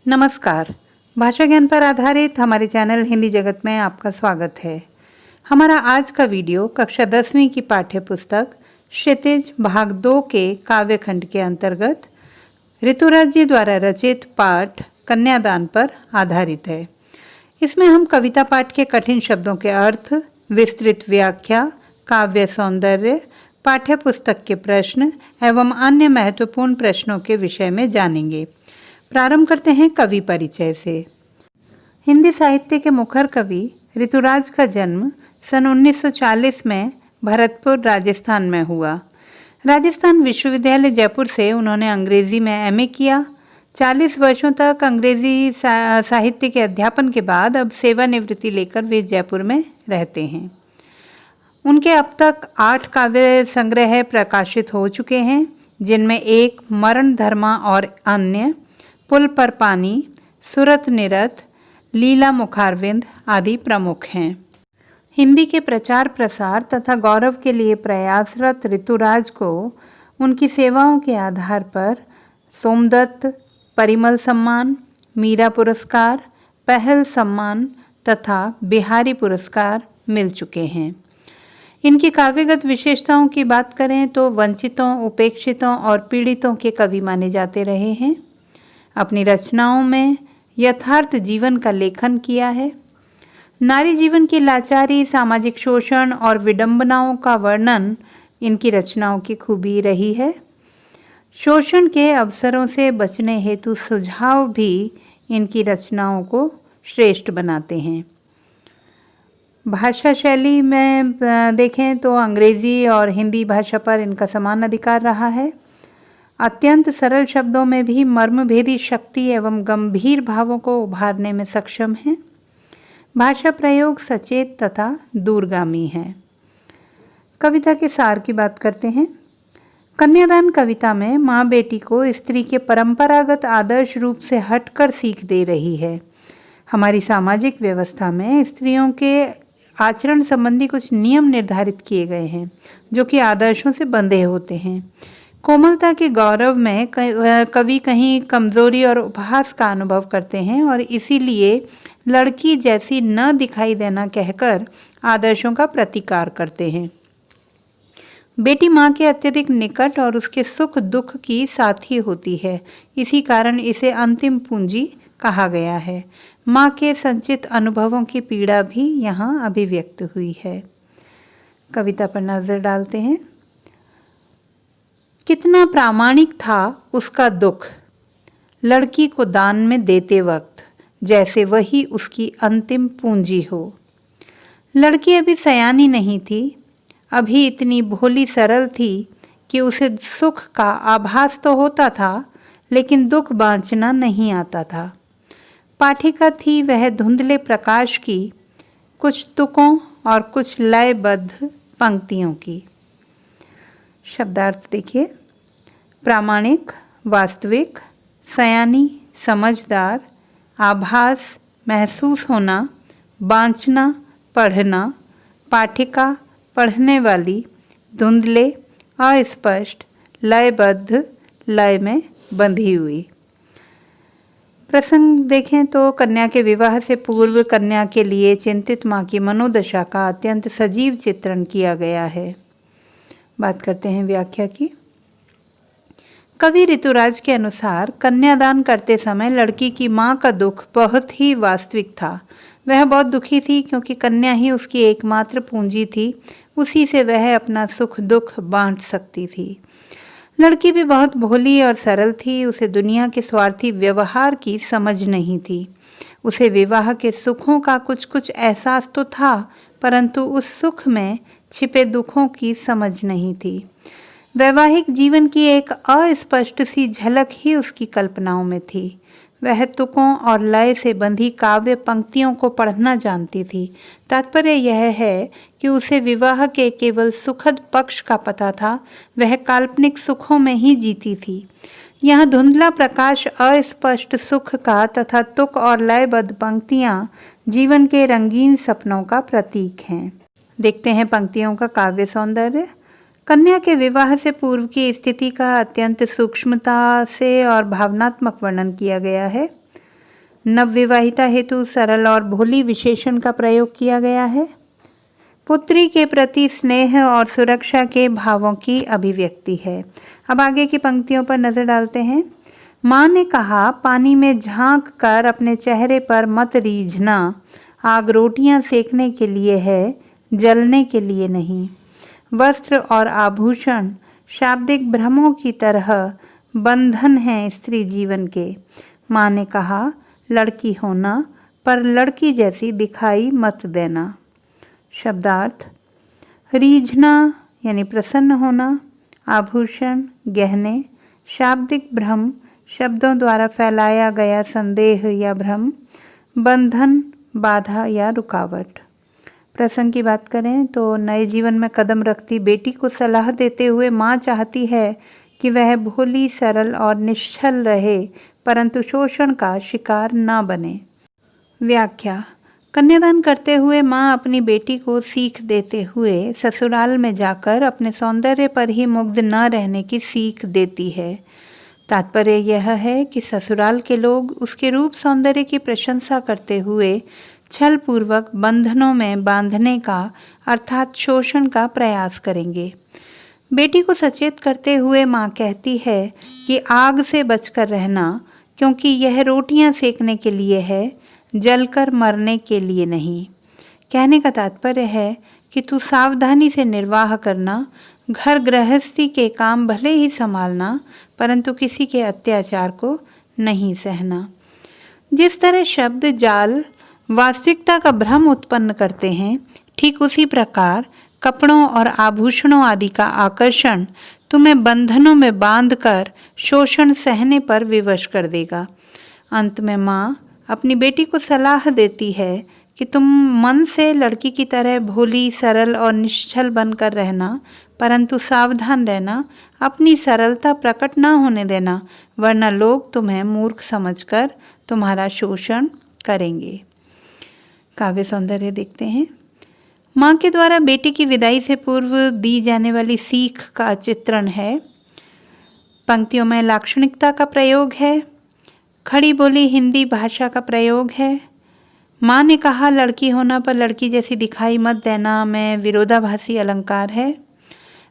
नमस्कार। भाषा ज्ञान पर आधारित हमारे चैनल हिंदी जगत में आपका स्वागत है। हमारा आज का वीडियो कक्षा 10वीं की पाठ्य पुस्तक क्षितिज भाग 2 के काव्य खंड के अंतर्गत ऋतुराज जी द्वारा रचित पाठ कन्यादान पर आधारित है। इसमें हम कविता पाठ के कठिन शब्दों के अर्थ, विस्तृत व्याख्या, काव्य सौंदर्य, पाठ्य पुस्तक के प्रश्न एवं अन्य महत्वपूर्ण प्रश्नों के विषय में जानेंगे। प्रारंभ करते हैं कवि परिचय से। हिंदी साहित्य के मुखर कवि ऋतुराज का जन्म सन 1940 में भरतपुर राजस्थान में हुआ। राजस्थान विश्वविद्यालय जयपुर से उन्होंने अंग्रेजी में एमए किया। 40 वर्षों तक अंग्रेजी साहित्य के अध्यापन के बाद अब सेवानिवृत्ति लेकर वे जयपुर में रहते हैं। उनके अब तक 8 काव्य संग्रह प्रकाशित हो चुके हैं, जिनमें एक मरण धर्मा और अन्य, पुल पर पानी, सुरत निरत, लीला मुखारविंद आदि प्रमुख हैं। हिंदी के प्रचार प्रसार तथा गौरव के लिए प्रयासरत ऋतुराज को उनकी सेवाओं के आधार पर सोमदत्त, परिमल सम्मान, मीरा पुरस्कार, पहल सम्मान तथा बिहारी पुरस्कार मिल चुके हैं। इनकी काव्यगत विशेषताओं की बात करें तो वंचितों, उपेक्षितों और पीड़ितों के कवि माने जाते रहे हैं। अपनी रचनाओं में यथार्थ जीवन का लेखन किया है। नारी जीवन की लाचारी, सामाजिक शोषण और विडंबनाओं का वर्णन इनकी रचनाओं की खूबी रही है। शोषण के अवसरों से बचने हेतु सुझाव भी इनकी रचनाओं को श्रेष्ठ बनाते हैं। भाषा शैली में देखें तो अंग्रेजी और हिंदी भाषा पर इनका समान अधिकार रहा है। अत्यंत सरल शब्दों में भी मर्मभेदी शक्ति एवं गंभीर भावों को उभारने में सक्षम हैं। भाषा प्रयोग सचेत तथा दूरगामी है। कविता के सार की बात करते हैं। कन्यादान कविता में माँ बेटी को स्त्री के परंपरागत आदर्श रूप से हटकर सीख दे रही है। हमारी सामाजिक व्यवस्था में स्त्रियों के आचरण संबंधी कुछ नियम निर्धारित किए गए हैं, जो कि आदर्शों से बंधे होते हैं। कोमलता के गौरव में कवि कहीं कमजोरी और उपहास का अनुभव करते हैं और इसीलिए लड़की जैसी न दिखाई देना कहकर आदर्शों का प्रतिकार करते हैं। बेटी माँ के अत्यधिक निकट और उसके सुख दुख की साथी होती है, इसी कारण इसे अंतिम पूंजी कहा गया है। माँ के संचित अनुभवों की पीड़ा भी यहाँ अभिव्यक्त हुई है। कविता पर नजर डालते हैं। कितना प्रामाणिक था उसका दुख, लड़की को दान में देते वक्त, जैसे वही उसकी अंतिम पूंजी हो। लड़की अभी सयानी नहीं थी, अभी इतनी भोली सरल थी कि उसे सुख का आभास तो होता था, लेकिन दुख बांचना नहीं आता था। पाठिका थी वह धुंधले प्रकाश की, कुछ तुकों और कुछ लयबद्ध पंक्तियों की। शब्दार्थ देखिए। प्रामाणिक, वास्तविक, सयानी, समझदार, आभास, महसूस होना, बांचना, पढ़ना, पाठिका, पढ़ने वाली, धुंधले, अस्पष्ट, लयबद्ध, लय में बंधी हुई। प्रसंग देखें तो कन्या के विवाह से पूर्व कन्या के लिए चिंतित माँ की मनोदशा का अत्यंत सजीव चित्रण किया गया है। बात करते हैं व्याख्या की। कवि ऋतुराज के अनुसार कन्यादान करते समय लड़की की माँ का दुख बहुत ही वास्तविक था। वह बहुत दुखी थी क्योंकि कन्या ही उसकी एकमात्र पूंजी थी, उसी से वह अपना सुख दुख बांट सकती थी। लड़की भी बहुत भोली और सरल थी, उसे दुनिया के स्वार्थी व्यवहार की समझ नहीं थी। उसे विवाह के सुखों का कुछ कुछ एहसास तो था, परंतु उस सुख में छिपे दुखों की समझ नहीं थी। वैवाहिक जीवन की एक अस्पष्ट सी झलक ही उसकी कल्पनाओं में थी। वह तुकों और लय से बंधी काव्य पंक्तियों को पढ़ना जानती थी। तात्पर्य यह है कि उसे विवाह के केवल सुखद पक्ष का पता था, वह काल्पनिक सुखों में ही जीती थी। यहाँ धुंधला प्रकाश अस्पष्ट सुख का तथा तुक और लयबद्ध पंक्तियाँ जीवन के रंगीन सपनों का प्रतीक हैं। देखते हैं पंक्तियों का काव्य सौंदर्य। कन्या के विवाह से पूर्व की स्थिति का अत्यंत सूक्ष्मता से और भावनात्मक वर्णन किया गया है। नवविवाहिता हेतु सरल और भोली विशेषण का प्रयोग किया गया है। पुत्री के प्रति स्नेह और सुरक्षा के भावों की अभिव्यक्ति है। अब आगे की पंक्तियों पर नजर डालते हैं। माँ ने कहा, पानी में झांक कर अपने चेहरे पर मत रीझना, आग रोटियां सेकने के लिए है, जलने के लिए नहीं। वस्त्र और आभूषण शाब्दिक भ्रमों की तरह बंधन हैं स्त्री जीवन के। माँ ने कहा, लड़की होना पर लड़की जैसी दिखाई मत देना। शब्दार्थ: रीझना यानी प्रसन्न होना, आभूषण गहने, शाब्दिक भ्रम शब्दों द्वारा फैलाया गया संदेह या भ्रम, बंधन बाधा या रुकावट। प्रसंग की बात करें तो नए जीवन में कदम रखती बेटी को सलाह देते हुए माँ चाहती है कि वह भोली, सरल और निश्चल रहे, परंतु शोषण का शिकार न बने। व्याख्या: कन्यादान करते हुए माँ अपनी बेटी को सीख देते हुए ससुराल में जाकर अपने सौंदर्य पर ही मुग्ध न रहने की सीख देती है। तात्पर्य यह है कि ससुराल के लोग उसके रूप सौंदर्य की प्रशंसा करते हुए छल पूर्वक बंधनों में बांधने का अर्थात शोषण का प्रयास करेंगे। बेटी को सचेत करते हुए माँ कहती है कि आग से बचकर रहना, क्योंकि यह रोटियां सेकने के लिए है, जलकर मरने के लिए नहीं। कहने का तात्पर्य है कि तू सावधानी से निर्वाह करना, घर गृहस्थी के काम भले ही संभालना, परंतु किसी के अत्याचार को नहीं सहना। जिस तरह शब्द जाल वास्तविकता का भ्रम उत्पन्न करते हैं, ठीक उसी प्रकार कपड़ों और आभूषणों आदि का आकर्षण तुम्हें बंधनों में बांधकर शोषण सहने पर विवश कर देगा। अंत में माँ अपनी बेटी को सलाह देती है कि तुम मन से लड़की की तरह भोली, सरल और निश्चल बनकर रहना, परंतु सावधान रहना, अपनी सरलता प्रकट न होने देना, वरना लोग तुम्हें मूर्ख समझकर तुम्हारा शोषण करेंगे। काव्य सौंदर्य देखते हैं। माँ के द्वारा बेटी की विदाई से पूर्व दी जाने वाली सीख का चित्रण है। पंक्तियों में लाक्षणिकता का प्रयोग है, खड़ी बोली हिंदी भाषा का प्रयोग है। माँ ने कहा, लड़की होना पर लड़की जैसी दिखाई मत देना में विरोधाभासी अलंकार है।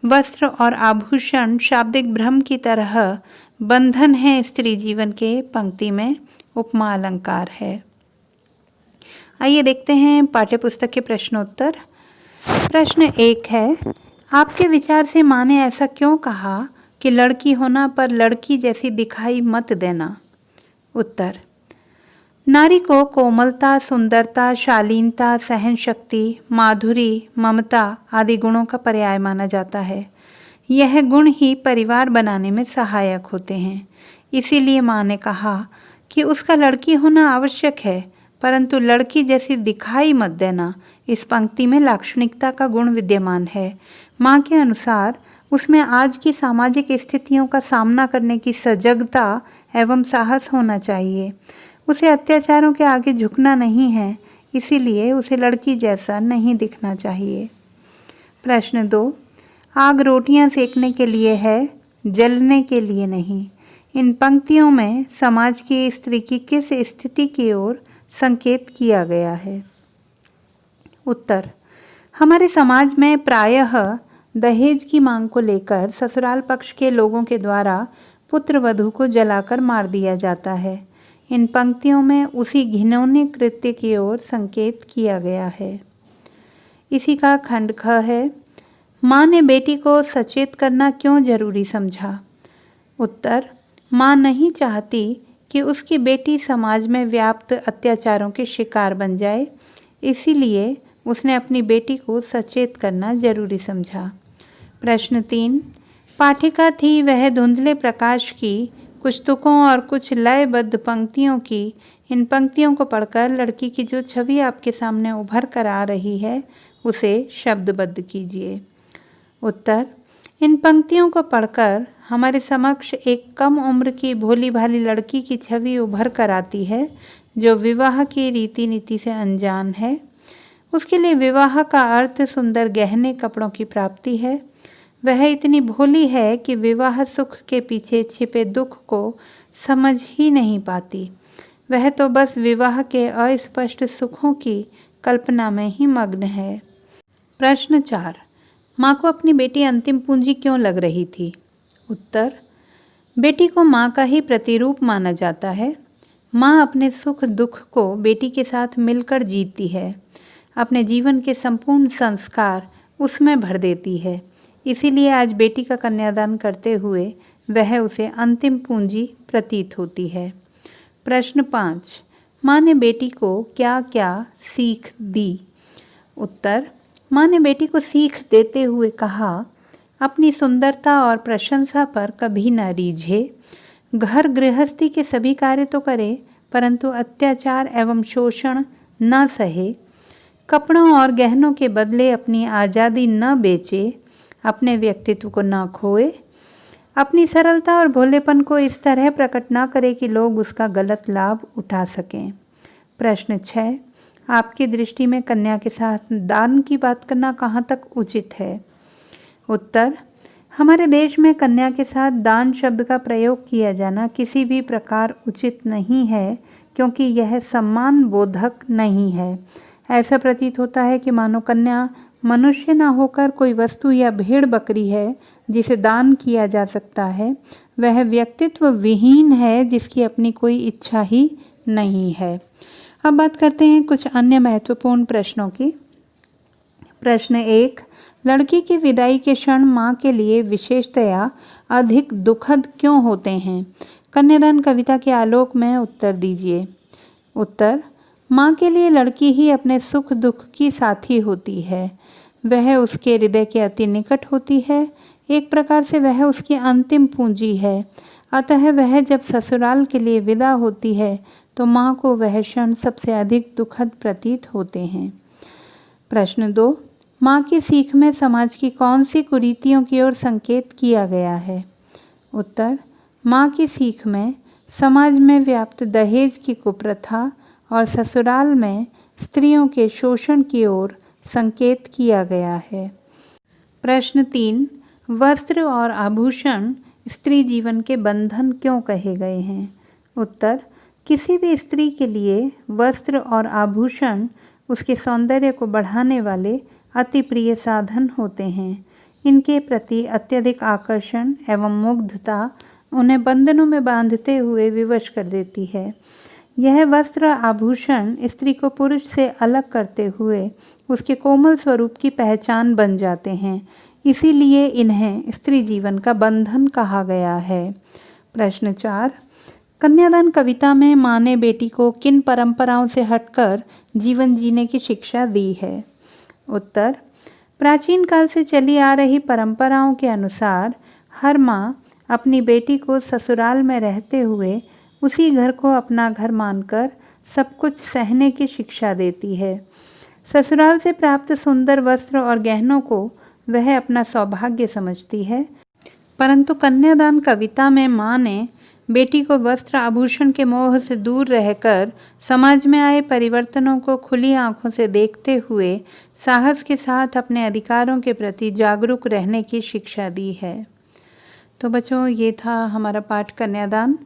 वस्त्र और आभूषण शाब्दिक भ्रम की तरह बंधन है स्त्री जीवन के, पंक्ति में उपमा अलंकार है। आइए देखते हैं पाठ्यपुस्तक के प्रश्नोत्तर। प्रश्न 1 है, आपके विचार से माँ ने ऐसा क्यों कहा कि लड़की होना पर लड़की जैसी दिखाई मत देना? उत्तर: नारी को कोमलता, सुंदरता, शालीनता, सहन शक्ति, माधुरी, ममता आदि गुणों का पर्याय माना जाता है। यह गुण ही परिवार बनाने में सहायक होते हैं। इसीलिए माँ ने कहा कि उसका लड़की होना आवश्यक है, परंतु लड़की जैसी दिखाई मत देना। इस पंक्ति में लाक्षणिकता का गुण विद्यमान है। माँ के अनुसार उसमें आज की सामाजिक स्थितियों का सामना करने की सजगता एवं साहस होना चाहिए। उसे अत्याचारों के आगे झुकना नहीं है, इसीलिए उसे लड़की जैसा नहीं दिखना चाहिए। प्रश्न 2, आग रोटियां सेकने के लिए है, जलने के लिए नहीं। इन पंक्तियों में समाज की स्त्री की किस स्थिति की ओर संकेत किया गया है? उत्तर: हमारे समाज में प्रायः दहेज की मांग को लेकर ससुराल पक्ष के लोगों के द्वारा पुत्र वधू को जलाकर मार दिया जाता है। इन पंक्तियों में उसी घिनौने कृत्य की ओर संकेत किया गया है। इसी का खंड ख है, माँ ने बेटी को सचेत करना क्यों जरूरी समझा? उत्तर: माँ नहीं चाहती कि उसकी बेटी समाज में व्याप्त अत्याचारों के शिकार बन जाए, इसीलिए उसने अपनी बेटी को सचेत करना जरूरी समझा। प्रश्न 3, पाठिका थी वह धुंधले प्रकाश की, कुछ तुकों और कुछ लयबद्ध पंक्तियों की। इन पंक्तियों को पढ़कर लड़की की जो छवि आपके सामने उभर कर आ रही है उसे शब्दबद्ध कीजिए। उत्तर: इन पंक्तियों को पढ़कर हमारे समक्ष एक कम उम्र की भोली भाली लड़की की छवि उभर कर आती है, जो विवाह की रीति नीति से अनजान है। उसके लिए विवाह का अर्थ सुंदर गहने कपड़ों की प्राप्ति है। वह इतनी भोली है कि विवाह सुख के पीछे छिपे दुख को समझ ही नहीं पाती। वह तो बस विवाह के अस्पष्ट सुखों की कल्पना में ही मग्न है। प्रश्न 4। माँ को अपनी बेटी अंतिम पूंजी क्यों लग रही थी? उत्तर, बेटी को माँ का ही प्रतिरूप माना जाता है। माँ अपने सुख दुख को बेटी के साथ मिलकर जीती है, अपने जीवन के संपूर्ण संस्कार उसमें भर देती है। इसीलिए आज बेटी का कन्यादान करते हुए वह उसे अंतिम पूंजी प्रतीत होती है। प्रश्न 5। माँ ने बेटी को क्या क्या सीख दी? उत्तर, माँ ने बेटी को सीख देते हुए कहा, अपनी सुंदरता और प्रशंसा पर कभी न रीझे। घर गृहस्थी के सभी कार्य तो करे, परंतु अत्याचार एवं शोषण न सहे। कपड़ों और गहनों के बदले अपनी आज़ादी न बेचे, अपने व्यक्तित्व को न खोए, अपनी सरलता और भोलेपन को इस तरह प्रकट न करे कि लोग उसका गलत लाभ उठा सकें। प्रश्न 6। आपकी दृष्टि में कन्या के साथ दान की बात करना कहाँ तक उचित है? उत्तर, हमारे देश में कन्या के साथ दान शब्द का प्रयोग किया जाना किसी भी प्रकार उचित नहीं है, क्योंकि यह सम्मान बोधक नहीं है। ऐसा प्रतीत होता है कि मानो कन्या मनुष्य न होकर कोई वस्तु या भेड़ बकरी है जिसे दान किया जा सकता है। वह व्यक्तित्व विहीन है जिसकी अपनी कोई इच्छा ही नहीं है। अब बात करते हैं कुछ अन्य महत्वपूर्ण प्रश्नों की। प्रश्न 1। लड़की की विदाई के क्षण माँ के लिए विशेषतया अधिक दुखद क्यों होते हैं? कन्यादान कविता के आलोक में उत्तर दीजिए। उत्तर, माँ के लिए लड़की ही अपने सुख दुख की साथी होती है। वह उसके हृदय के अति निकट होती है। एक प्रकार से वह उसकी अंतिम पूंजी है। अतः वह जब ससुराल के लिए विदा होती है तो माँ को वह क्षण सबसे अधिक दुखद प्रतीत होते हैं। प्रश्न 2। माँ की सीख में समाज की कौन सी कुरीतियों की ओर संकेत किया गया है? उत्तर, माँ की सीख में समाज में व्याप्त दहेज की कुप्रथा और ससुराल में स्त्रियों के शोषण की ओर संकेत किया गया है। प्रश्न 3। वस्त्र और आभूषण स्त्री जीवन के बंधन क्यों कहे गए हैं? उत्तर, किसी भी स्त्री के लिए वस्त्र और आभूषण उसके सौंदर्य को बढ़ाने वाले अति प्रिय साधन होते हैं। इनके प्रति अत्यधिक आकर्षण एवं मुग्धता उन्हें बंधनों में बांधते हुए विवश कर देती है। यह वस्त्र आभूषण स्त्री को पुरुष से अलग करते हुए उसके कोमल स्वरूप की पहचान बन जाते हैं। इसीलिए इन्हें स्त्री जीवन का बंधन कहा गया है। प्रश्न 4। कन्यादान कविता में माँ ने बेटी को किन परंपराओं से हटकर जीवन जीने की शिक्षा दी है? उत्तर, प्राचीन काल से चली आ रही परंपराओं के अनुसार हर माँ अपनी बेटी को ससुराल में रहते हुए उसी घर को अपना घर मानकर सब कुछ सहने की शिक्षा देती है। ससुराल से प्राप्त सुंदर वस्त्र और गहनों को वह अपना सौभाग्य समझती है, परंतु कन्यादान कविता में माँ ने बेटी को वस्त्र आभूषण के मोह से दूर रहकर समाज में आए परिवर्तनों को खुली आंखों से देखते हुए साहस के साथ अपने अधिकारों के प्रति जागरूक रहने की शिक्षा दी है। तो बच्चों, ये था हमारा पाठ कन्यादान।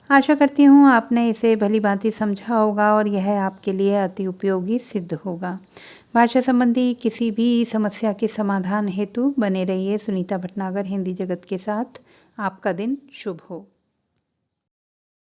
आशा करती हूँ आपने इसे भली भांति समझा होगा और यह आपके लिए अति उपयोगी सिद्ध होगा। भाषा संबंधी किसी भी समस्या के समाधान हेतु बने रहिए सुनीता भटनागर हिंदी जगत के साथ। आपका दिन शुभ हो।